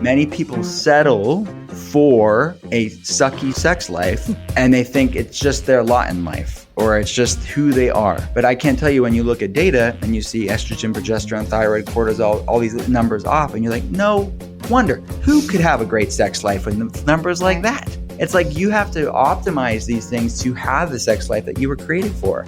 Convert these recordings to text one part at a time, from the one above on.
Many people settle for a sucky sex life and they think it's just their lot in life or it's just who they are. But I can't tell you, when you look at data and you see estrogen, progesterone, thyroid, cortisol, all these numbers off, and you're like, no wonder. Who could have a great sex life with numbers like that? It's like you have to optimize these things to have the sex life that you were created for.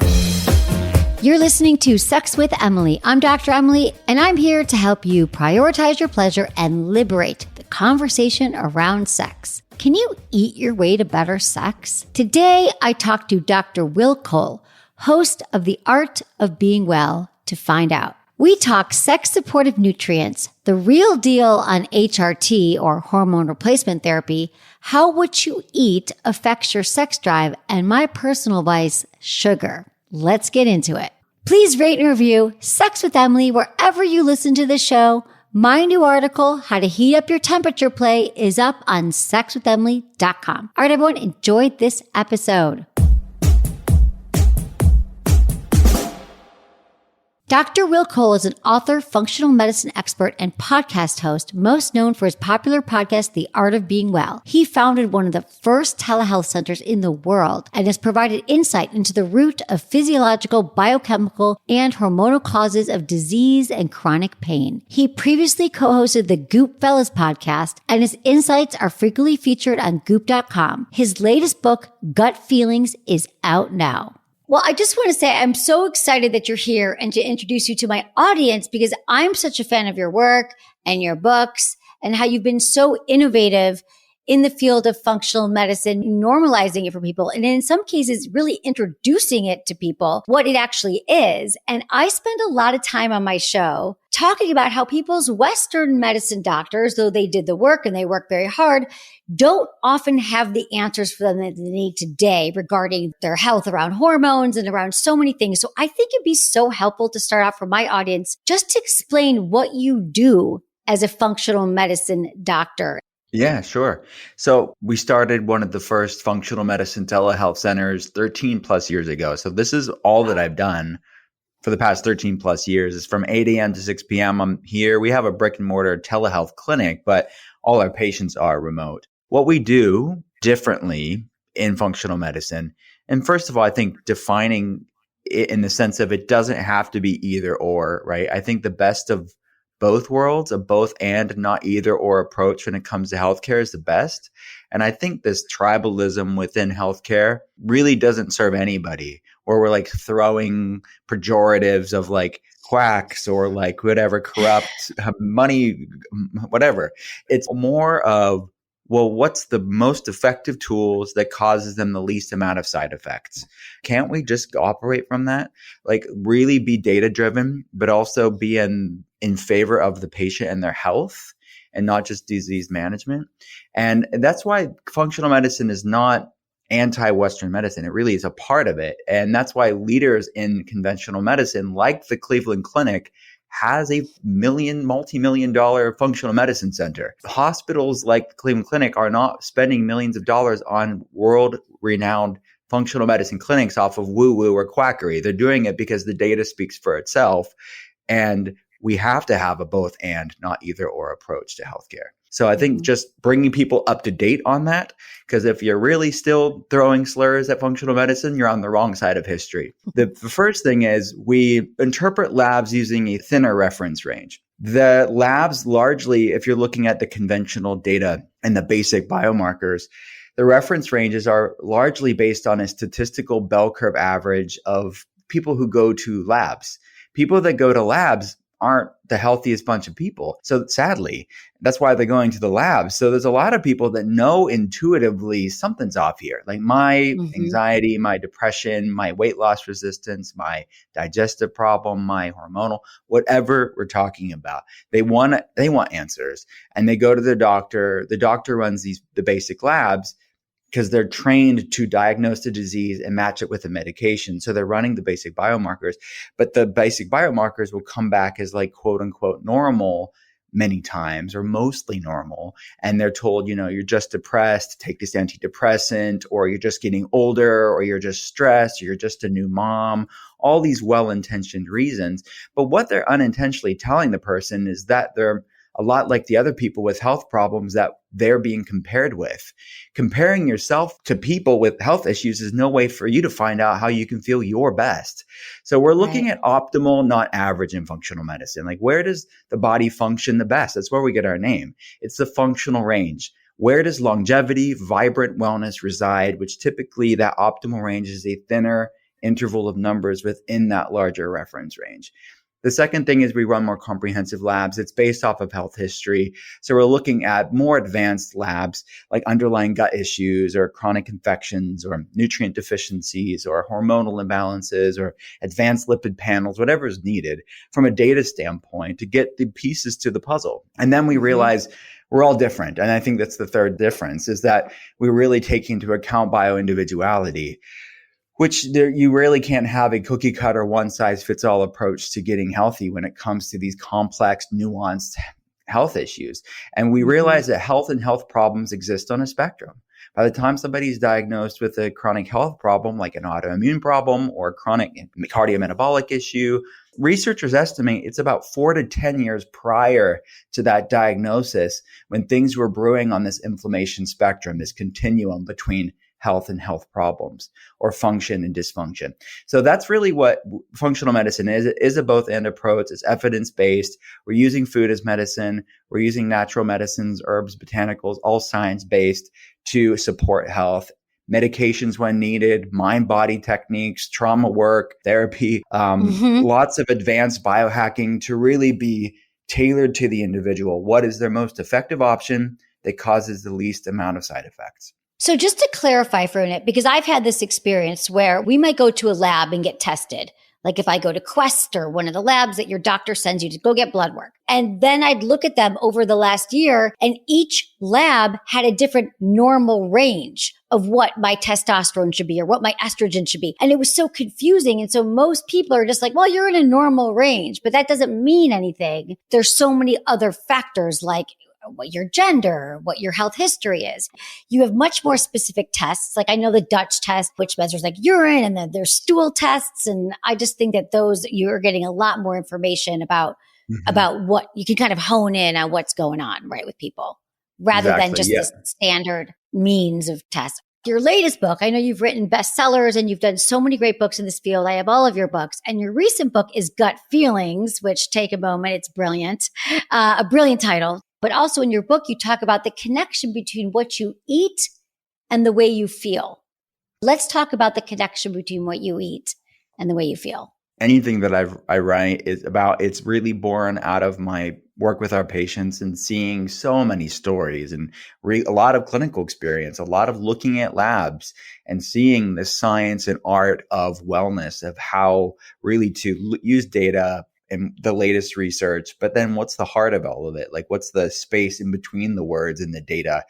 You're listening to Sex with Emily. I'm Dr. Emily, and I'm here to help you prioritize your pleasure and liberate the conversation around sex. Can you eat your way to better sex? Today, I talked to Dr. Will Cole, host of The Art of Being Well, to find out. We talk sex-supportive nutrients, the real deal on HRT or hormone replacement therapy, how what you eat affects your sex drive, and my personal vice, sugar. Let's get into it. Please rate and review Sex with Emily wherever you listen to the show. My new article, How to Heat Up Your Temperature Play, is up on sexwithemily.com. All right, everyone, enjoy this episode. Dr. Will Cole is an author, functional medicine expert, and podcast host, most known for his popular podcast, The Art of Being Well. He founded one of the first telehealth centers in the world and has provided insight into the root of physiological, biochemical, and hormonal causes of disease and chronic pain. He previously co-hosted the Goop Fellas podcast, and his insights are frequently featured on Goop.com. His latest book, Gut Feelings, is out now. Well, I just want to say I'm so excited that you're here and to introduce you to my audience because I'm such a fan of your work and your books and how you've been so innovative in the field of functional medicine, normalizing it for people, and in some cases, really introducing it to people, what it actually is. And I spend a lot of time on my show talking about how people's Western medicine doctors, though they did the work and they work very hard, don't often have the answers for them that they need today regarding their health around hormones and around so many things. So I think it'd be so helpful to start off for my audience just to explain what you do as a functional medicine doctor. Yeah, sure. So we started one of the first functional medicine telehealth centers 13 plus years ago. So this is all that I've done for the past 13 plus years. Is from 8 a.m. to 6 p.m. I'm here. We have a brick and mortar telehealth clinic, but all our patients are remote. What we do differently in functional medicine, and first of all, I think defining it in the sense of it doesn't have to be either or, right? I think the best of both worlds, a both and not either or approach when it comes to healthcare is the best. And I think this tribalism within healthcare really doesn't serve anybody, where we're like throwing pejoratives of like quacks or like whatever, corrupt money, whatever. It's more of, well, what's the most effective tools that causes them the least amount of side effects? Can't we just operate from that? Like really be data driven, but also be in favor of the patient and their health and not just disease management. And that's why functional medicine is not anti-Western medicine. It really is a part of it. And that's why leaders in conventional medicine, like the Cleveland Clinic, has a multi-million dollar functional medicine center. Hospitals like the Cleveland Clinic are not spending millions of dollars on world-renowned functional medicine clinics off of woo-woo or quackery. They're doing it because the data speaks for itself. And we have to have a both and, not either or approach to healthcare. So I think just bringing people up to date on that, because if you're really still throwing slurs at functional medicine, you're on the wrong side of history. The first thing is we interpret labs using a thinner reference range. The labs largely, if you're looking at the conventional data and the basic biomarkers, the reference ranges are largely based on a statistical bell curve average of people who go to labs. People that go to labs aren't the healthiest bunch of people. So sadly, that's why they're going to the labs. So there's a lot of people that know intuitively something's off here. Like my anxiety, my depression, my weight loss resistance, my digestive problem, my hormonal, whatever we're talking about. They want answers, and they go to their doctor. The doctor runs the basic labs because they're trained to diagnose the disease and match it with a medication. So they're running the basic biomarkers, but the basic biomarkers will come back as like quote unquote normal many times, or mostly normal. And they're told, you're just depressed, take this antidepressant, or you're just getting older, or you're just stressed, or you're just a new mom, all these well-intentioned reasons. But what they're unintentionally telling the person is that their a lot like the other people with health problems that they're being compared with. Comparing yourself to people with health issues is no way for you to find out how you can feel your best. So we're looking Right. at optimal, not average in functional medicine. Like, where does the body function the best? That's where we get our name. It's the functional range. Where does longevity, vibrant wellness reside, which typically that optimal range is a thinner interval of numbers within that larger reference range. The second thing is we run more comprehensive labs. It's based off of health history. So we're looking at more advanced labs like underlying gut issues or chronic infections or nutrient deficiencies or hormonal imbalances or advanced lipid panels, whatever is needed from a data standpoint to get the pieces to the puzzle. And then we realize we're all different. And I think that's the third difference, is that we really take into account bioindividuality, which you really can't have a cookie cutter one size fits all approach to getting healthy when it comes to these complex, nuanced health issues. And we realize that health and health problems exist on a spectrum. By the time somebody's diagnosed with a chronic health problem, like an autoimmune problem or a chronic cardiometabolic issue, researchers estimate it's about 4 to 10 years prior to that diagnosis when things were brewing on this inflammation spectrum, this continuum between health and health problems or function and dysfunction. So that's really what functional medicine is. It is a both and approach. It's evidence-based. We're using food as medicine. We're using natural medicines, herbs, botanicals, all science-based to support health. Medications when needed, mind-body techniques, trauma work, therapy, lots of advanced biohacking to really be tailored to the individual. What is their most effective option that causes the least amount of side effects? So just to clarify for a minute, because I've had this experience where we might go to a lab and get tested. Like if I go to Quest or one of the labs that your doctor sends you to go get blood work. And then I'd look at them over the last year and each lab had a different normal range of what my testosterone should be or what my estrogen should be. And it was so confusing. And so most people are just like, well, you're in a normal range, but that doesn't mean anything. There's so many other factors like what your gender, what your health history is. You have much more specific tests. Like I know the Dutch test, which measures like urine, and then there's stool tests. And I just think that those, you're getting a lot more information about what you can kind of hone in on what's going on, right, with people rather than just this standard means of tests. Your latest book, I know you've written bestsellers and you've done so many great books in this field. I have all of your books. And your recent book is Gut Feelings, which take a moment. It's brilliant. A brilliant title. But also in your book, you talk about the connection between what you eat and the way you feel. Let's talk about the connection between what you eat and the way you feel. Anything that I write is about, it's really born out of my work with our patients and seeing so many stories and a lot of clinical experience, a lot of looking at labs and seeing the science and art of wellness, of how really to use data and the latest research, but then what's the heart of all of it? Like what's the space in between the words and the data,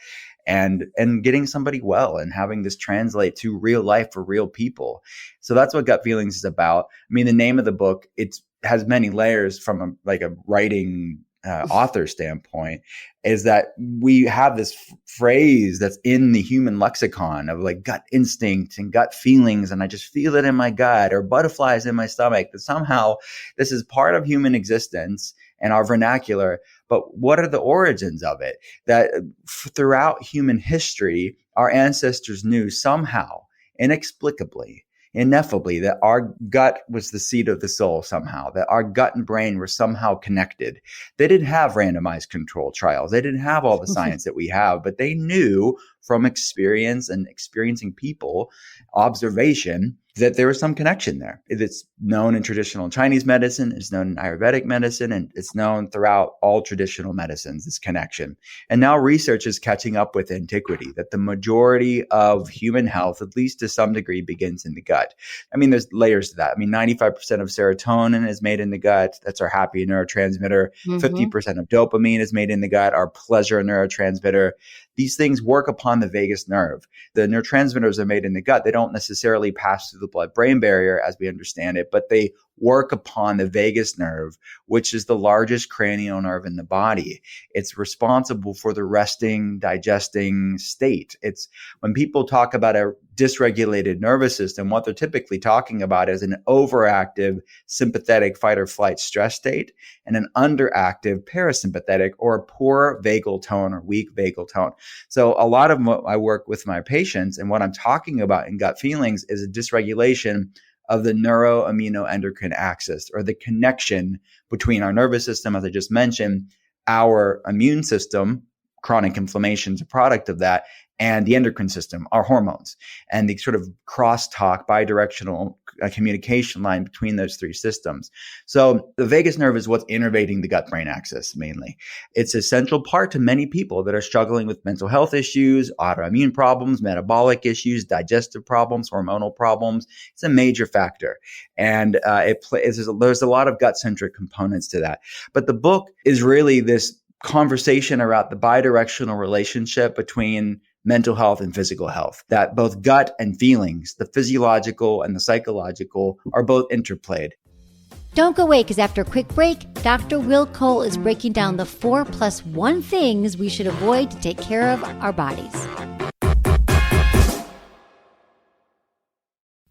and getting somebody well and having this translate to real life for real people. So that's what Gut Feelings is about. I mean, the name of the book, it has many layers from a writing author standpoint, is that we have this phrase that's in the human lexicon of like gut instinct and gut feelings, and I just feel it in my gut, or butterflies in my stomach, that somehow this is part of human existence and our vernacular. But what are the origins of it? That throughout human history, our ancestors knew somehow, inexplicably, ineffably, that our gut was the seat of the soul somehow, that our gut and brain were somehow connected. They didn't have randomized control trials. They didn't have all the science that we have, but they knew from experience and experiencing people, observation, that there was some connection there. It's known in traditional Chinese medicine, it's known in Ayurvedic medicine, and it's known throughout all traditional medicines, this connection. And now research is catching up with antiquity, that the majority of human health, at least to some degree, begins in the gut. I mean, there's layers to that. I mean, 95% of serotonin is made in the gut. That's our happy neurotransmitter. 50% of dopamine is made in the gut, our pleasure neurotransmitter. These things work upon the vagus nerve. The neurotransmitters are made in the gut. They don't necessarily pass through the blood-brain barrier as we understand it, but they work upon the vagus nerve, which is the largest cranial nerve in the body. It's responsible for the resting, digesting state. It's when people talk about a dysregulated nervous system, what they're typically talking about is an overactive sympathetic fight or flight stress state and an underactive parasympathetic or poor vagal tone or weak vagal tone. So a lot of what I work with my patients and what I'm talking about in gut feelings is a dysregulation of the neuroimmunoendocrine axis, or the connection between our nervous system, as I just mentioned, our immune system, chronic inflammation is a product of that, and the endocrine system, our hormones, and the sort of crosstalk, bidirectional communication line between those three systems. So the vagus nerve is what's innervating the gut-brain axis mainly. It's a central part to many people that are struggling with mental health issues, autoimmune problems, metabolic issues, digestive problems, hormonal problems. It's a major factor. And there's a lot of gut-centric components to that. But the book is really this conversation about the bidirectional relationship between mental health and physical health, that both gut and feelings, the physiological and the psychological, are both interplayed. Don't go away, because after a quick break, Dr. Will Cole is breaking down the 4+1 things we should avoid to take care of our bodies.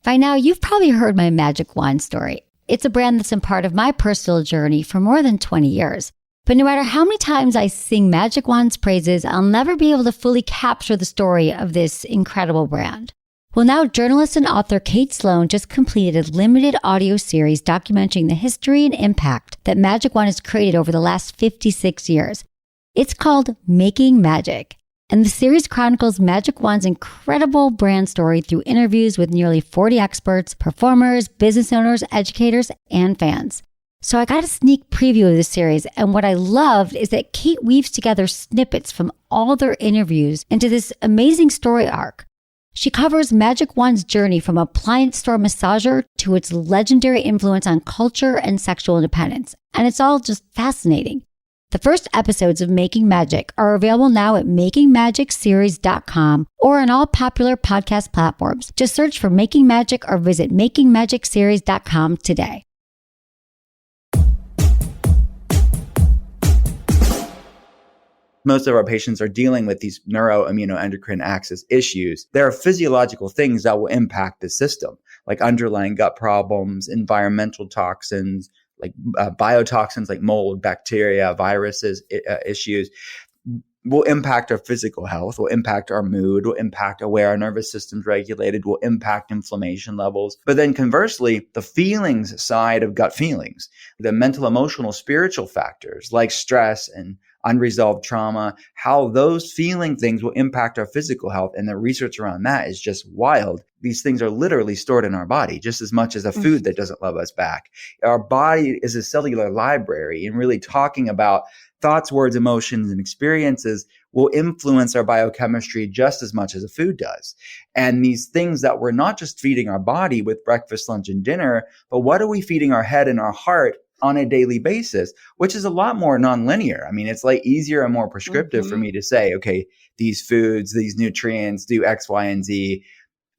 By now, you've probably heard my Magic Wand story. It's a brand that's been part of my personal journey for more than 20 years. But no matter how many times I sing Magic Wand's praises, I'll never be able to fully capture the story of this incredible brand. Well, now journalist and author Kate Sloan just completed a limited audio series documenting the history and impact that Magic Wand has created over the last 56 years. It's called Making Magic, and the series chronicles Magic Wand's incredible brand story through interviews with nearly 40 experts, performers, business owners, educators, and fans. So I got a sneak preview of the series, and what I loved is that Kate weaves together snippets from all their interviews into this amazing story arc. She covers Magic Wand's journey from appliance store massager to its legendary influence on culture and sexual independence, and it's all just fascinating. The first episodes of Making Magic are available now at makingmagicseries.com or on all popular podcast platforms. Just search for Making Magic or visit makingmagicseries.com today. Most of our patients are dealing with these neuroimmunoendocrine axis issues. There are physiological things that will impact the system, like underlying gut problems, environmental toxins, like biotoxins like mold, bacteria, viruses, issues will impact our physical health, will impact our mood, will impact where our nervous system's regulated, will impact inflammation levels. But then conversely, the feelings side of gut feelings, the mental, emotional, spiritual factors like stress and unresolved trauma, how those feeling things will impact our physical health. And the research around that is just wild. These things are literally stored in our body just as much as a food that doesn't love us back. Our body is a cellular library, and really talking about thoughts, words, emotions, and experiences will influence our biochemistry just as much as a food does. And these things that we're not just feeding our body with breakfast, lunch, and dinner, but what are we feeding our head and our heart on a daily basis, which is a lot more nonlinear. I mean, it's like easier and more prescriptive for me to say, okay, these foods, these nutrients do X, Y, and Z.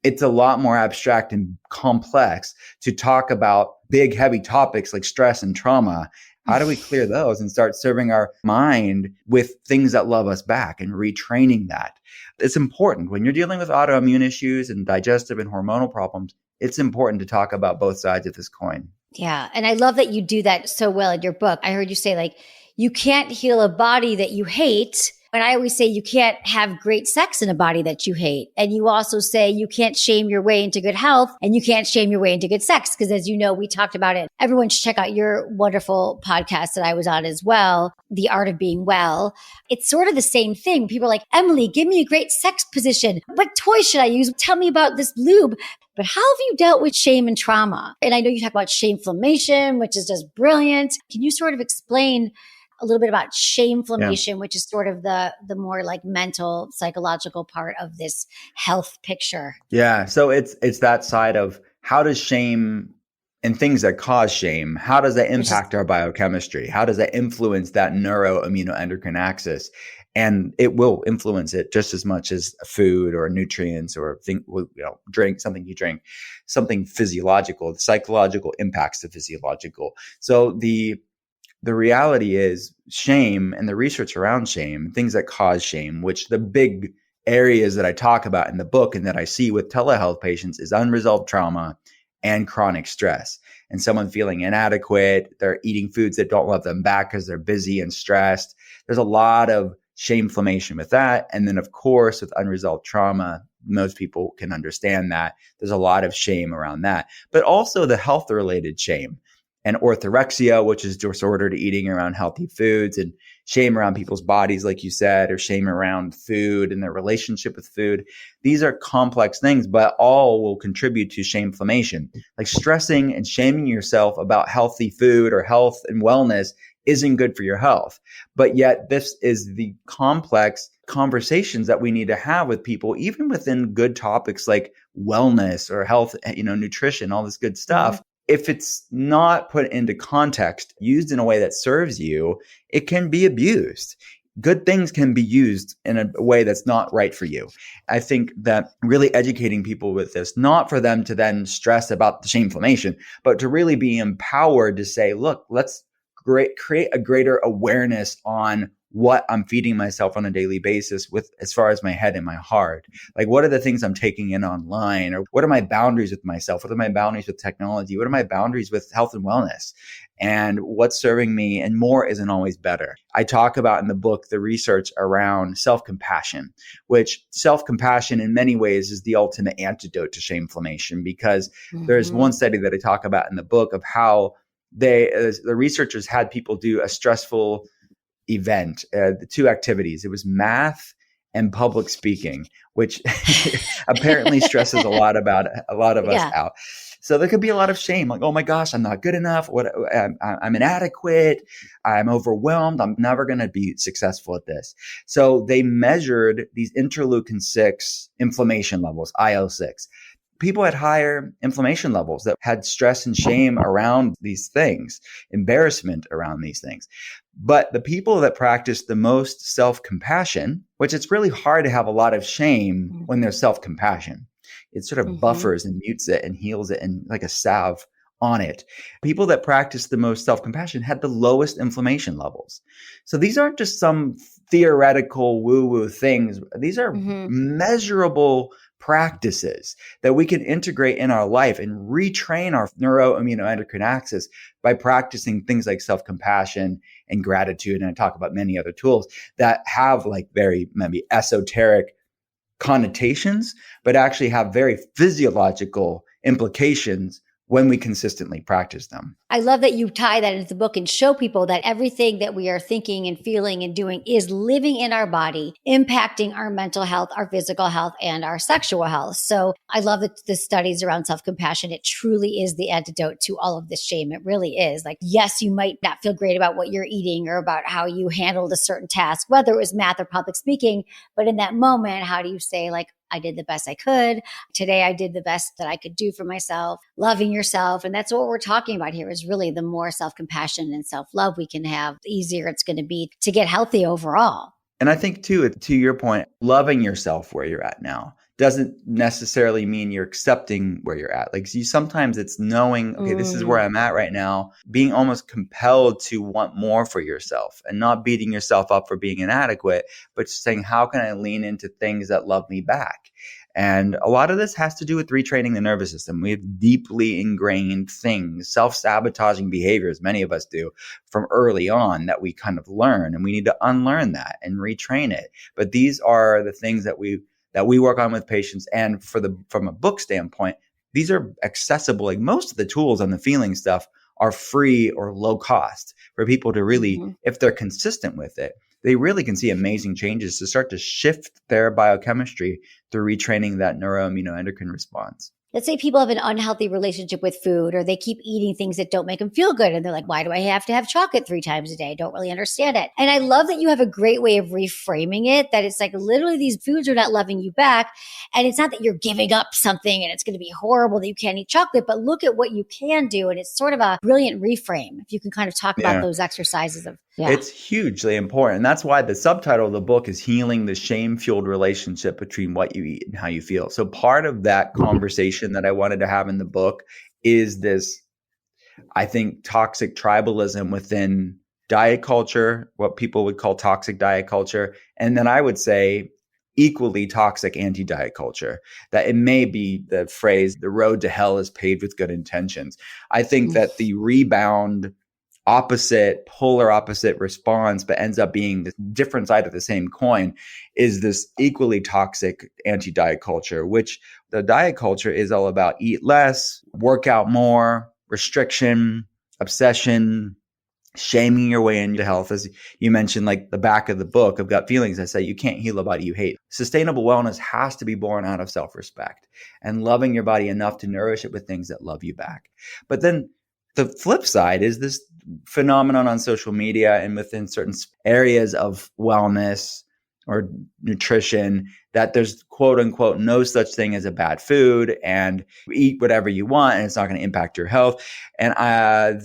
It's a lot more abstract and complex to talk about big, heavy topics like stress and trauma. How do we clear those and start serving our mind with things that love us back and retraining that? It's important when you're dealing with autoimmune issues and digestive and hormonal problems. It's important to talk about both sides of this coin. Yeah. And I love that you do that so well in your book. I heard you say, like, you can't heal a body that you hate. And I always say you can't have great sex in a body that you hate. And you also say you can't shame your way into good health, and you can't shame your way into good sex. Because as you know, we talked about it. Everyone should check out your wonderful podcast that I was on as well, The Art of Being Well. It's sort of the same thing. People are like, Emily, give me a great sex position. What toy should I use? Tell me about this lube. But how have you dealt with shame and trauma? And I know you talk about shame-flammation, which is just brilliant. Can you sort of explain a little bit about shame-flammation, which is sort of the more like mental, psychological part of this health picture? Yeah. So it's that side of how does shame and things that cause shame, how does that impact our biochemistry? How does that influence that neuroimmunoendocrine axis? And it will influence it just as much as food or nutrients or drink, something you drink, something physiological. The psychological impacts the physiological. So the reality is shame and the research around shame, things that cause shame, which the big areas that I talk about in the book and that I see with telehealth patients is unresolved trauma and chronic stress. And someone feeling inadequate, they're eating foods that don't love them back because they're busy and stressed. There's a lot of shame-flammation with that. And then, of course, with unresolved trauma, most people can understand that. There's a lot of shame around that, but also the health-related shame and orthorexia, which is disordered eating around healthy foods, and shame around people's bodies, like you said, or shame around food and their relationship with food. These are complex things, but all will contribute to shame-flammation. Like stressing and shaming yourself about healthy food or health and wellness isn't good for your health. But yet this is the complex conversations that we need to have with people, even within good topics like wellness or health, nutrition, all this good stuff. Mm-hmm. If it's not put into context, used in a way that serves you, it can be abused. Good things can be used in a way that's not right for you. I think that really educating people with this, not for them to then stress about the shame-flammation, but to really be empowered to say, look, let's create a greater awareness on what I'm feeding myself on a daily basis with as far as my head and my heart. Like, what are the things I'm taking in online? Or what are my boundaries with myself? What are my boundaries with technology? What are my boundaries with health and wellness? And what's serving me? And more isn't always better. I talk about in the book the research around self-compassion, which self-compassion in many ways is the ultimate antidote to shame-flammation, because there's one study that I talk about in the book of how the researchers had people do a stressful event, the two activities. It was math and public speaking, which apparently stresses a lot of us out. So there could be a lot of shame, like, oh my gosh, I'm not good enough. I'm inadequate. I'm overwhelmed. I'm never going to be successful at this. So they measured these interleukin-6 inflammation levels, IL-6. People had higher inflammation levels that had stress and shame around these things, embarrassment around these things. But the people that practice the most self-compassion, which it's really hard to have a lot of shame when there's self-compassion. It sort of buffers and mutes it and heals it and like a salve on it. People that practice the most self-compassion had the lowest inflammation levels. So these aren't just some theoretical woo-woo things. These are measurable practices that we can integrate in our life and retrain our neuroimmunoendocrine axis by practicing things like self-compassion and gratitude. And I talk about many other tools that have like very maybe esoteric connotations, but actually have very physiological implications when we consistently practice them. I love that you tie that into the book and show people that everything that we are thinking and feeling and doing is living in our body, impacting our mental health, our physical health, and our sexual health. So I love the studies around self-compassion. It truly is the antidote to all of this shame. It really is. Like, yes, you might not feel great about what you're eating or about how you handled a certain task, whether it was math or public speaking, but in that moment, how do you say, like, I did the best I could. Today, I did the best that I could do for myself, loving yourself. And that's what we're talking about here is really the more self-compassion and self-love we can have, the easier it's going to be to get healthy overall. And I think too, to your point, loving yourself where you're at now doesn't necessarily mean you're accepting where you're at. Like sometimes it's knowing, okay, this is where I'm at right now, being almost compelled to want more for yourself and not beating yourself up for being inadequate, but just saying, how can I lean into things that love me back? And a lot of this has to do with retraining the nervous system. We have deeply ingrained things, self-sabotaging behaviors, many of us do from early on that we kind of learn, and we need to unlearn that and retrain it. But these are the things that we work on with patients. And from a book standpoint, these are accessible. Like most of the tools on the feeling stuff are free or low cost for people to really, if they're consistent with it, they really can see amazing changes to start to shift their biochemistry through retraining that neuroimmunoendocrine response. Let's say people have an unhealthy relationship with food, or they keep eating things that don't make them feel good. And they're like, why do I have to have chocolate 3 times a day? I don't really understand it. And I love that you have a great way of reframing it, that it's like literally these foods are not loving you back. And it's not that you're giving up something and it's going to be horrible that you can't eat chocolate, but look at what you can do. And it's sort of a brilliant reframe. If you can kind of talk about those exercises of It's hugely important. And that's why the subtitle of the book is Healing the Shame-Fueled Relationship Between What You Eat and How You Feel. So part of that conversation that I wanted to have in the book is this, I think, toxic tribalism within diet culture, what people would call toxic diet culture. And then I would say equally toxic anti-diet culture, that it may be the phrase, the road to hell is paved with good intentions. I think that the rebound polar opposite response, but ends up being the different side of the same coin, is this equally toxic anti-diet culture, which the diet culture is all about eat less, work out more, restriction, obsession, shaming your way into health. As you mentioned, like the back of the book of Gut Feelings, I say you can't heal a body you hate. Sustainable wellness has to be born out of self-respect and loving your body enough to nourish it with things that love you back. But then the flip side is this phenomenon on social media and within certain areas of wellness or nutrition, that there's quote unquote no such thing as a bad food, and eat whatever you want and it's not going to impact your health. And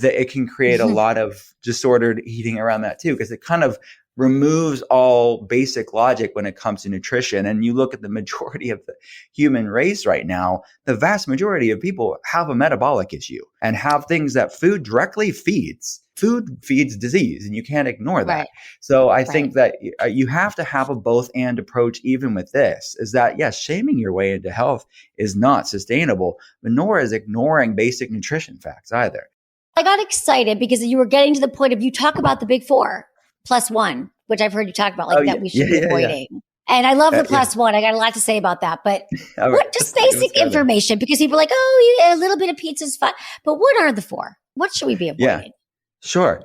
it can create a lot of disordered eating around that too, because it kind of removes all basic logic when it comes to nutrition. And you look at the majority of the human race right now, the vast majority of people have a metabolic issue and have things that food directly feeds. Food feeds disease, and you can't ignore that. Right. So I think that you have to have a both and approach even with this, is that yes, shaming your way into health is not sustainable, but nor is ignoring basic nutrition facts either. I got excited because you were getting to the point of, you talk about the big 4+1, which I've heard you talk about, like that we should be avoiding. Yeah. And I love the +1. I got a lot to say about that, but what just basic information, because people are like, oh, a little bit of pizza is fine. But what are the 4? What should we be avoiding? Yeah. Sure.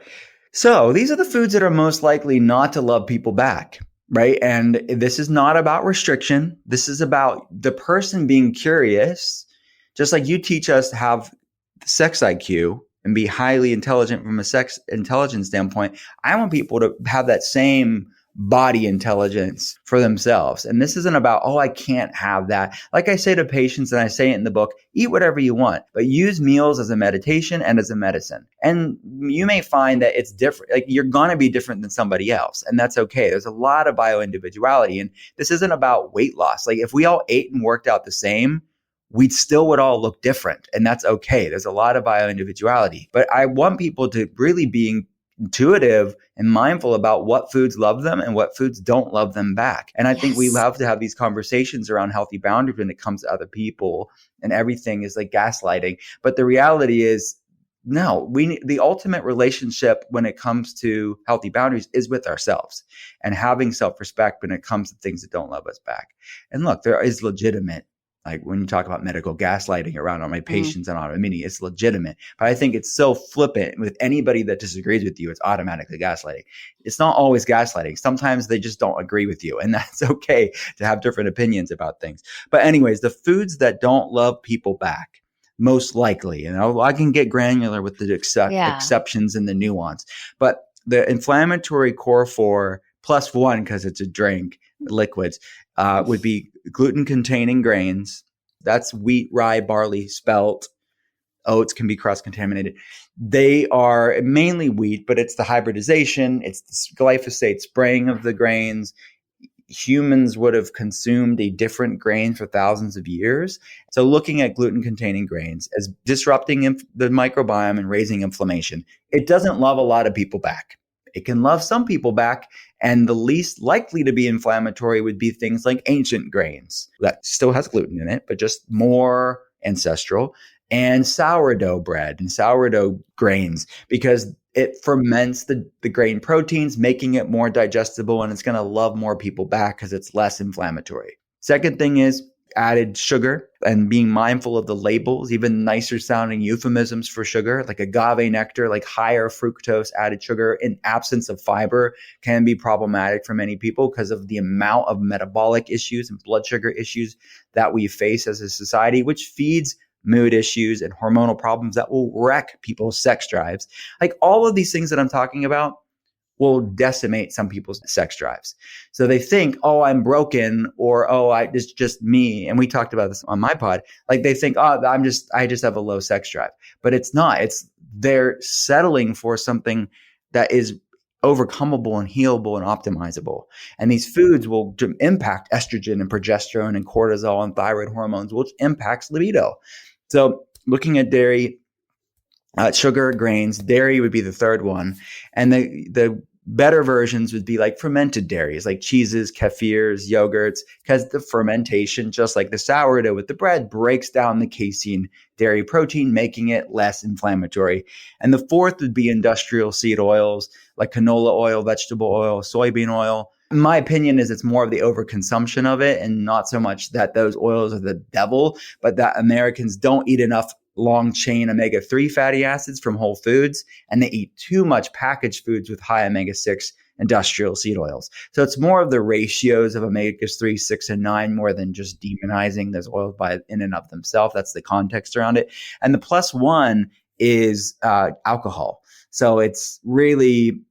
So these are the foods that are most likely not to love people back, right? And this is not about restriction. This is about the person being curious. Just like you teach us to have sex IQ and be highly intelligent from a sex intelligence standpoint, I want people to have that same body intelligence for themselves. And this isn't about, oh, I can't have that. Like I say to patients, and I say it in the book, eat whatever you want, but use meals as a meditation and as a medicine. And you may find that it's different. Like you're going to be different than somebody else. And that's okay. There's a lot of bioindividuality. And this isn't about weight loss. Like if we all ate and worked out the same, we still would all look different. And that's okay. There's a lot of bioindividuality. But I want people to really be intuitive and mindful about what foods love them and what foods don't love them back. And I think we have to have these conversations around healthy boundaries when it comes to other people, and everything is like gaslighting. But the reality is, no, the ultimate relationship when it comes to healthy boundaries is with ourselves and having self-respect when it comes to things that don't love us back. And look, there is legitimate, like when you talk about medical gaslighting around on my patients and autoimmunity, it's legitimate. But I think it's so flippant with anybody that disagrees with you, it's automatically gaslighting. It's not always gaslighting. Sometimes they just don't agree with you. And that's okay to have different opinions about things. But anyways, the foods that don't love people back, most likely, and I can get granular with the exceptions and the nuance, but the inflammatory core 4 +1, because it's a drink, liquids, would be gluten-containing grains. That's wheat, rye, barley, spelt. Oats can be cross-contaminated. They are mainly wheat, but it's the hybridization. It's the glyphosate spraying of the grains. Humans would have consumed a different grain for thousands of years. So looking at gluten-containing grains as disrupting the microbiome and raising inflammation, it doesn't love a lot of people back. It can love some people back, and the least likely to be inflammatory would be things like ancient grains that still has gluten in it, but just more ancestral, and sourdough bread and sourdough grains, because it ferments the grain proteins, making it more digestible, and it's going to love more people back because it's less inflammatory. Second thing is added sugar, and being mindful of the labels, even nicer sounding euphemisms for sugar, like agave nectar, like higher fructose added sugar in absence of fiber, can be problematic for many people because of the amount of metabolic issues and blood sugar issues that we face as a society, which feeds mood issues and hormonal problems that will wreck people's sex drives. Like all of these things that I'm talking about will decimate some people's sex drives. So they think, oh, I'm broken, or, oh, it's just me. And we talked about this on my pod. Like they think, oh, I just have a low sex drive, but it's not. They're settling for something that is overcomable and healable and optimizable. And these foods will impact estrogen and progesterone and cortisol and thyroid hormones, which impacts libido. So looking at dairy, sugar, grains, dairy would be the third one. And the Better versions would be like fermented dairies, like cheeses, kefirs, yogurts, because the fermentation, just like the sourdough with the bread, breaks down the casein dairy protein, making it less inflammatory. And the fourth would be industrial seed oils like canola oil, vegetable oil, soybean oil. My opinion is it's more of the overconsumption of it, and not so much that those oils are the devil, but that Americans don't eat enough long chain omega-3 fatty acids from whole foods, and they eat too much packaged foods with high omega-6 industrial seed oils. So it's more of the ratios of omega-3, 6, and 9 more than just demonizing those oils by in and of themselves. That's the context around it. And the plus one is alcohol. So it's really,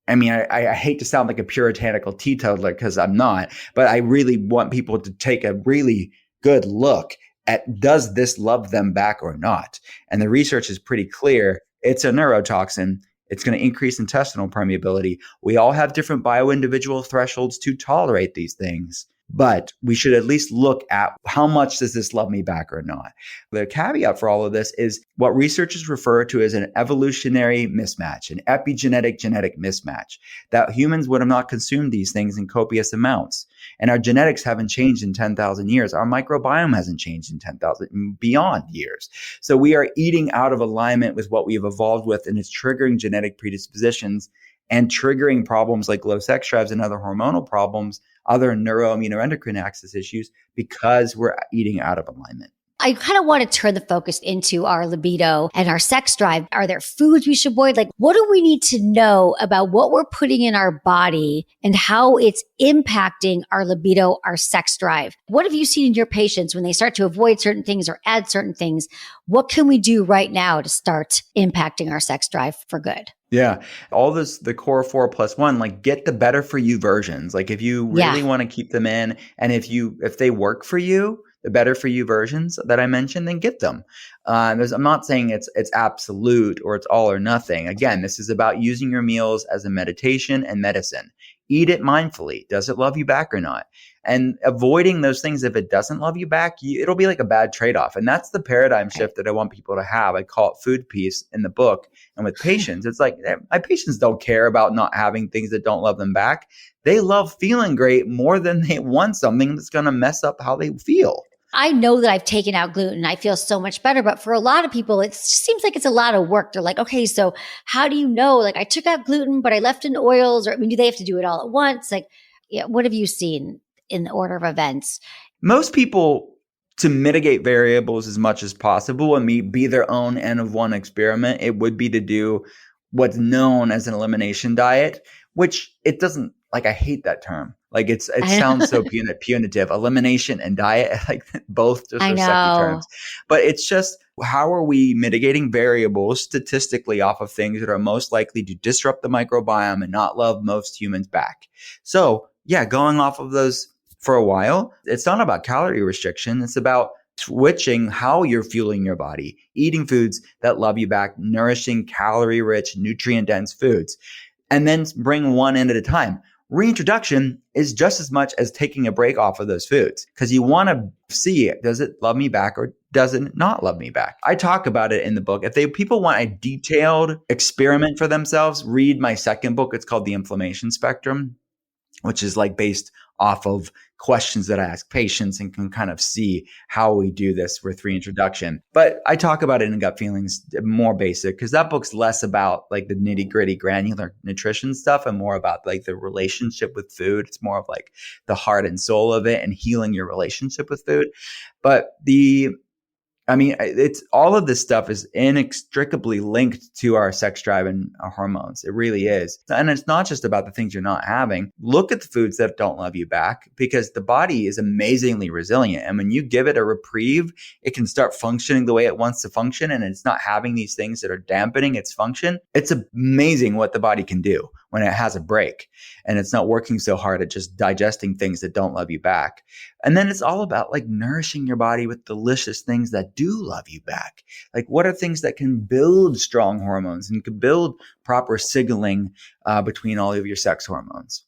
I hate to sound like a puritanical teetotaler because I'm not, but I really want people to take a really good look at, does this love them back or not? And the research is pretty clear. It's a neurotoxin. It's going to increase intestinal permeability. We all have different bio-individual thresholds to tolerate these things, but we should at least look at how much does this love me back or not. The caveat for all of this is what researchers refer to as an evolutionary mismatch, an epigenetic genetic mismatch, that humans would have not consumed these things in copious amounts. And our genetics haven't changed in 10,000 years. Our microbiome hasn't changed in 10,000 beyond years. So we are eating out of alignment with what we have evolved with, and it's triggering genetic predispositions and triggering problems like low sex drives and other hormonal problems, other neuroimmunoendocrine axis issues, because we're eating out of alignment. I kind of want to turn the focus into our libido and our sex drive. Are there foods we should avoid? Like, what do we need to know about what we're putting in our body and how it's impacting our libido, our sex drive? What have you seen in your patients when they start to avoid certain things or add certain things? What can we do right now to start impacting our sex drive for good? Yeah. All this, the core 4+1, like get the better for you versions. Like if you really want to keep them in, and if they work for you, the better for you versions that I mentioned, then get them. I'm not saying it's absolute or it's all or nothing. Again, this is about using your meals as a meditation and medicine. Eat it mindfully. Does it love you back or not? And avoiding those things, if it doesn't love you back, it'll be like a bad trade-off. And that's the paradigm shift that I want people to have. I call it food peace in the book. And with patients, it's like my patients don't care about not having things that don't love them back. They love feeling great more than they want something that's going to mess up how they feel. I know that I've taken out gluten. I feel so much better. But for a lot of people, it seems like it's a lot of work. They're like, okay, so how do you know? Like, I took out gluten, but I left in oils. Or, do they have to do it all at once? Like, what have you seen in the order of events? Most people, to mitigate variables as much as possible and be their own N of one experiment, it would be to do what's known as an elimination diet, which it doesn't, like, I hate that term. Like it sounds so punitive. Elimination and diet, like both just are sucky terms. But it's just, how are we mitigating variables statistically off of things that are most likely to disrupt the microbiome and not love most humans back? So yeah, going off of those for a while, it's not about calorie restriction. It's about switching how you're fueling your body, eating foods that love you back, nourishing, calorie-rich, nutrient-dense foods, and then bring one in at a time. Reintroduction is just as much as taking a break off of those foods, because you want to see, does it love me back or does it not love me back? I talk about it in the book. If people want a detailed experiment for themselves, read my second book. It's called The Inflammation Spectrum, which is like based off of questions that I ask patients and can kind of see how we do this with reintroduction. But I talk about it in Gut Feelings, more basic, because that book's less about like the nitty gritty granular nutrition stuff and more about like the relationship with food. It's more of like the heart and soul of it and healing your relationship with food. But it's all of this stuff is inextricably linked to our sex drive and our hormones. It really is. And it's not just about the things you're not having. Look at the foods that don't love you back, because the body is amazingly resilient. And when you give it a reprieve, it can start functioning the way it wants to function. And it's not having these things that are dampening its function. It's amazing what the body can do when it has a break and it's not working so hard at just digesting things that don't love you back. And then it's all about like nourishing your body with delicious things that do love you back. Like, what are things that can build strong hormones and can build proper signaling between all of your sex hormones?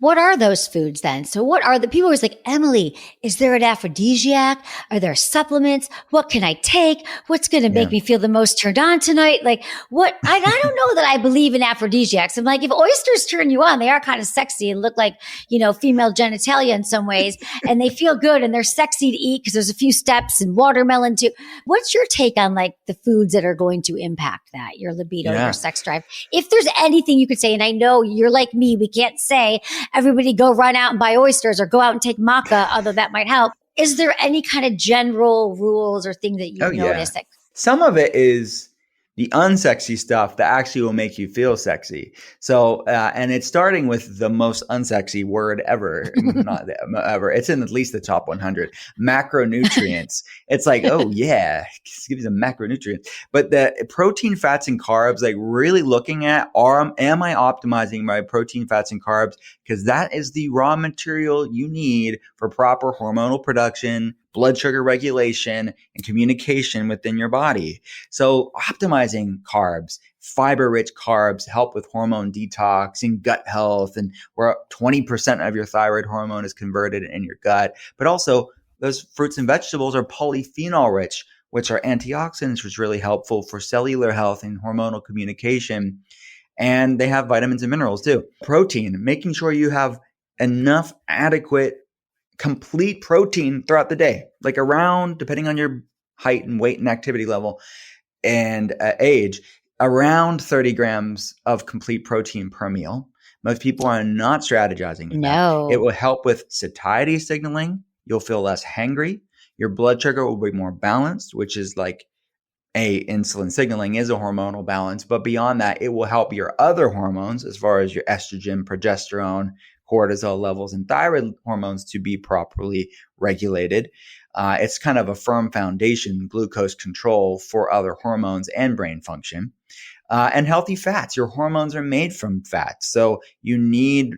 What are those foods then? So what are the people always like, Emily, is there an aphrodisiac? Are there supplements? What can I take? What's going to make me feel the most turned on tonight? Like what? I don't know that I believe in aphrodisiacs. I'm like, if oysters turn you on, they are kind of sexy and look like, female genitalia in some ways, and they feel good and they're sexy to eat because there's a few steps and watermelon too. What's your take on like the foods that are going to impact that, your libido, your sex drive? If there's anything you could say, and I know you're like me, we can't say, everybody go run out and buy oysters or go out and take maca, although that might help. Is there any kind of general rules or thing that you notice? Yeah. Some of it is the unsexy stuff that actually will make you feel sexy. So, and it's starting with the most unsexy word ever, not ever. It's in at least the top 100. Macronutrients. It's like, oh yeah, give you some macronutrients. But the protein, fats, and carbs, like really looking at, am I optimizing my protein, fats, and carbs? Because that is the raw material you need for proper hormonal production, blood sugar regulation, and communication within your body. So optimizing carbs, fiber-rich carbs help with hormone detox and gut health, and where 20% of your thyroid hormone is converted in your gut. But also those fruits and vegetables are polyphenol rich, which are antioxidants, which is really helpful for cellular health and hormonal communication. And they have vitamins and minerals too. Protein, making sure you have enough adequate complete protein throughout the day, like around, depending on your height and weight and activity level and age, around 30 grams of complete protein per meal. Most people are not strategizing with that. It will help with satiety signaling. You'll feel less hangry. Your blood sugar will be more balanced, which is like insulin signaling is a hormonal balance. But beyond that, it will help your other hormones as far as your estrogen, progesterone, cortisol levels, and thyroid hormones to be properly regulated. It's kind of a firm foundation, glucose control for other hormones and brain function. And healthy fats. Your hormones are made from fats. So you need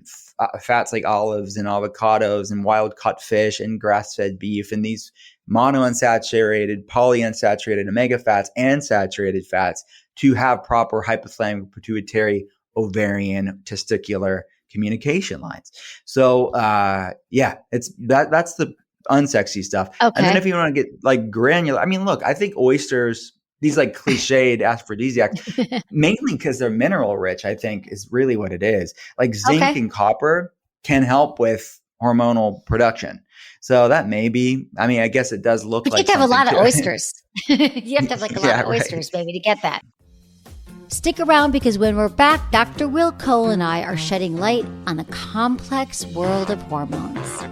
fats like olives and avocados and wild caught fish and grass-fed beef and these monounsaturated, polyunsaturated omega fats and saturated fats to have proper hypothalamic, pituitary, ovarian, testicular communication lines. So it's that's the unsexy stuff. Okay. And then if you want to get like granular, I mean, look, I think oysters, these like cliched aphrodisiacs, mainly because they're mineral rich, I think is really what it is. Like zinc and copper can help with hormonal production. So that may be, I mean, I guess it does look like you have to have a lot of oysters. You have to have like a lot of oysters, maybe, to get that. Stick around because when we're back, Dr. Will Cole and I are shedding light on the complex world of hormones.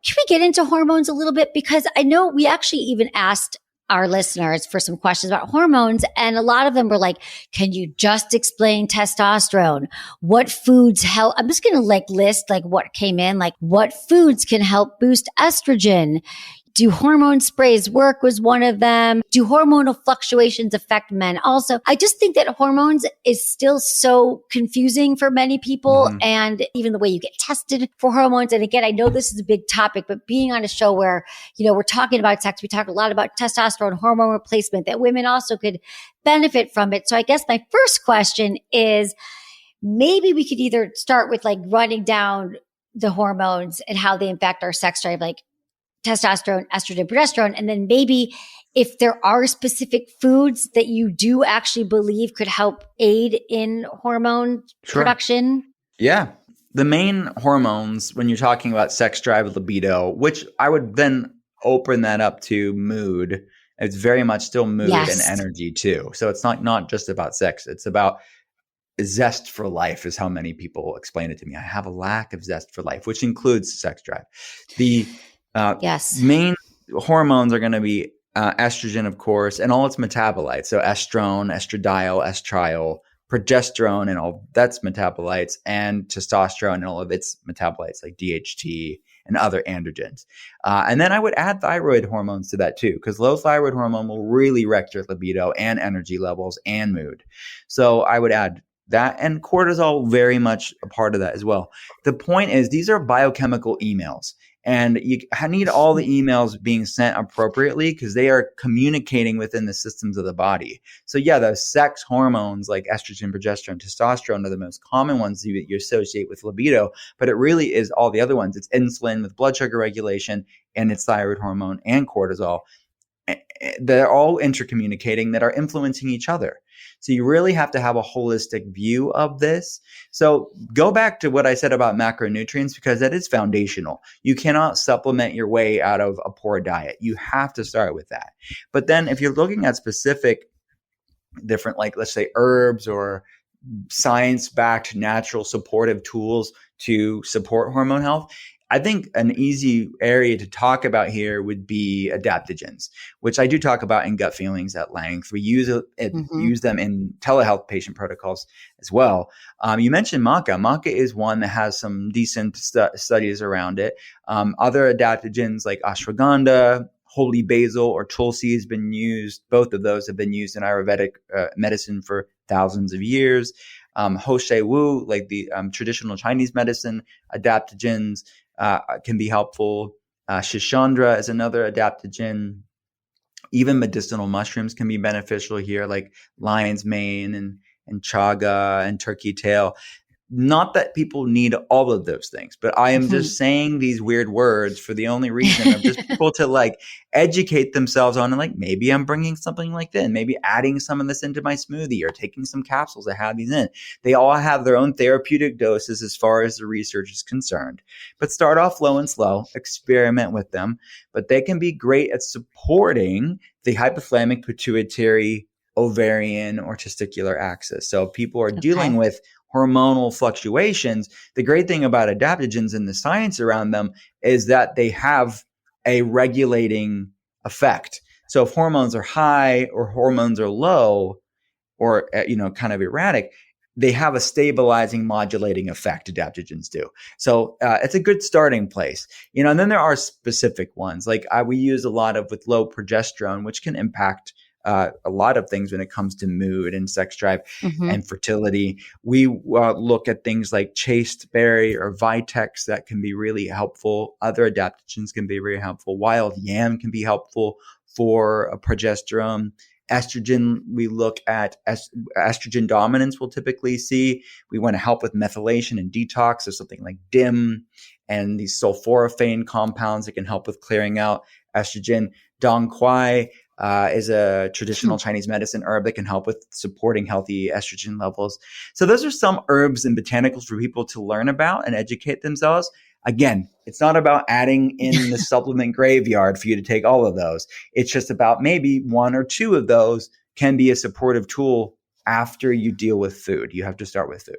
Should we get into hormones a little bit? Because I know we actually even asked our listeners for some questions about hormones. And a lot of them were like, can you just explain testosterone? What foods help? I'm just going to list what came in, like what foods can help boost estrogen? Do hormone sprays work was one of them. Do hormonal fluctuations affect men? Also, I just think that hormones is still so confusing for many people, and even the way you get tested for hormones. And again, I know this is a big topic, but being on a show where, we're talking about sex, we talk a lot about testosterone, hormone replacement, that women also could benefit from it. So I guess my first question is, maybe we could either start with running down the hormones and how they impact our sex drive, like testosterone, estrogen, progesterone. And then maybe if there are specific foods that you do actually believe could help aid in hormone production. Yeah. The main hormones, when you're talking about sex drive, libido, which I would then open that up to mood. It's very much still mood and energy too. So it's not just about sex. It's about zest for life is how many people explain it to me. I have a lack of zest for life, which includes sex drive. The main hormones are going to be estrogen, of course, and all its metabolites. So estrone, estradiol, estriol, progesterone, and all that's metabolites, and testosterone and all of its metabolites like DHT and other androgens. And then I would add thyroid hormones to that too, because low thyroid hormone will really wreck your libido and energy levels and mood. So I would add that, and cortisol very much a part of that as well. The point is, these are biochemical emails. And you need all the emails being sent appropriately because they are communicating within the systems of the body. So yeah, those sex hormones like estrogen, progesterone, testosterone are the most common ones that you associate with libido, but it really is all the other ones. It's insulin with blood sugar regulation, and it's thyroid hormone and cortisol. They're all intercommunicating that are influencing each other. So you really have to have a holistic view of this. So go back to what I said about macronutrients, because that is foundational. You cannot supplement your way out of a poor diet. You have to start with that. But then if you're looking at specific different, like let's say herbs or science-backed natural supportive tools to support hormone health, I think an easy area to talk about here would be adaptogens, which I do talk about in Gut Feelings at length. We use them in telehealth patient protocols as well. You mentioned maca. Maca is one that has some decent studies around it. Other adaptogens like ashwagandha, holy basil, or tulsi has been used. Both of those have been used in Ayurvedic medicine for thousands of years. Ho Shei Wu, like the traditional Chinese medicine, adaptogens can be helpful. Shishandra is another adaptogen. Even medicinal mushrooms can be beneficial here, like lion's mane and chaga and turkey tail. Not that people need all of those things, but I am just saying these weird words for the only reason of just people to like educate themselves on, and like, maybe I'm bringing something like this, maybe adding some of this into my smoothie or taking some capsules that have these in. They all have their own therapeutic doses as far as the research is concerned, but start off low and slow, experiment with them, but they can be great at supporting the hypothalamic, pituitary, ovarian, or testicular axis. So if people are dealing with hormonal fluctuations, the great thing about adaptogens and the science around them is that they have a regulating effect. So if hormones are high or hormones are low or, kind of erratic, they have a stabilizing, modulating effect, adaptogens do. So it's a good starting place. And then there are specific ones. Like we use a lot of with low progesterone, which can impact a lot of things when it comes to mood and sex drive and fertility. We look at things like chasteberry or vitex that can be really helpful. Other adaptogens can be very helpful. Wild yam can be helpful for progesterone. Estrogen, we look at estrogen dominance. We'll typically see we want to help with methylation and detox. So something like DIM and these sulforaphane compounds that can help with clearing out estrogen. Dong Quai is a traditional Chinese medicine herb that can help with supporting healthy estrogen levels. So those are some herbs and botanicals for people to learn about and educate themselves. Again, it's not about adding in the supplement graveyard for you to take all of those. It's just about maybe one or two of those can be a supportive tool after you deal with food. You have to start with food.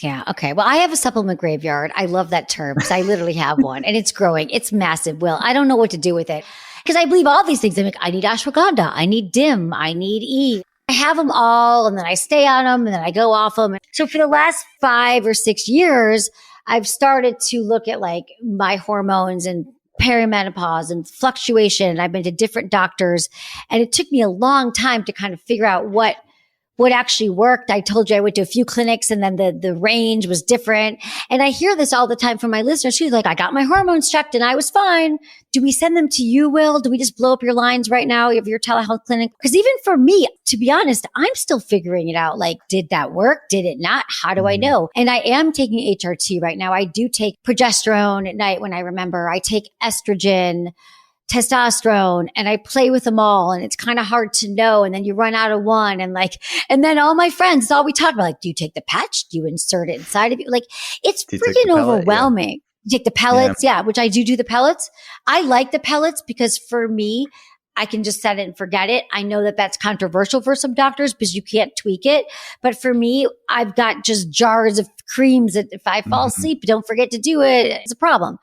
Yeah. Okay. Well, I have a supplement graveyard. I love that term because I literally have one and it's growing. It's massive. Will, I don't know what to do with it because I believe all these things. I'm like, I need ashwagandha. I need DIM. I need E. I have them all and then I stay on them and then I go off them. So for the last 5 or 6 years, I've started to look at like my hormones and perimenopause and fluctuation. I've been to different doctors and it took me a long time to kind of figure out what actually worked. I told you I went to a few clinics and then the range was different. And I hear this all the time from my listeners. She's like, I got my hormones checked and I was fine. Do we send them to you, Will? Do we just blow up your lines right now of your telehealth clinic? Because even for me, to be honest, I'm still figuring it out. Like, did that work? Did it not? How do I know? And I am taking HRT right now. I do take progesterone at night when I remember. I take estrogen, testosterone, and I play with them all. And it's kind of hard to know. And then you run out of one. And then all my friends, all we talk about, like, do you take the patch? Do you insert it inside of you? Like, it's freaking overwhelming. Yeah. You take the pellets. Yeah. Which I do the pellets. I like the pellets because for me, I can just set it and forget it. I know that that's controversial for some doctors because you can't tweak it. But for me, I've got just jars of creams that if I fall asleep, don't forget to do it. It's a problem.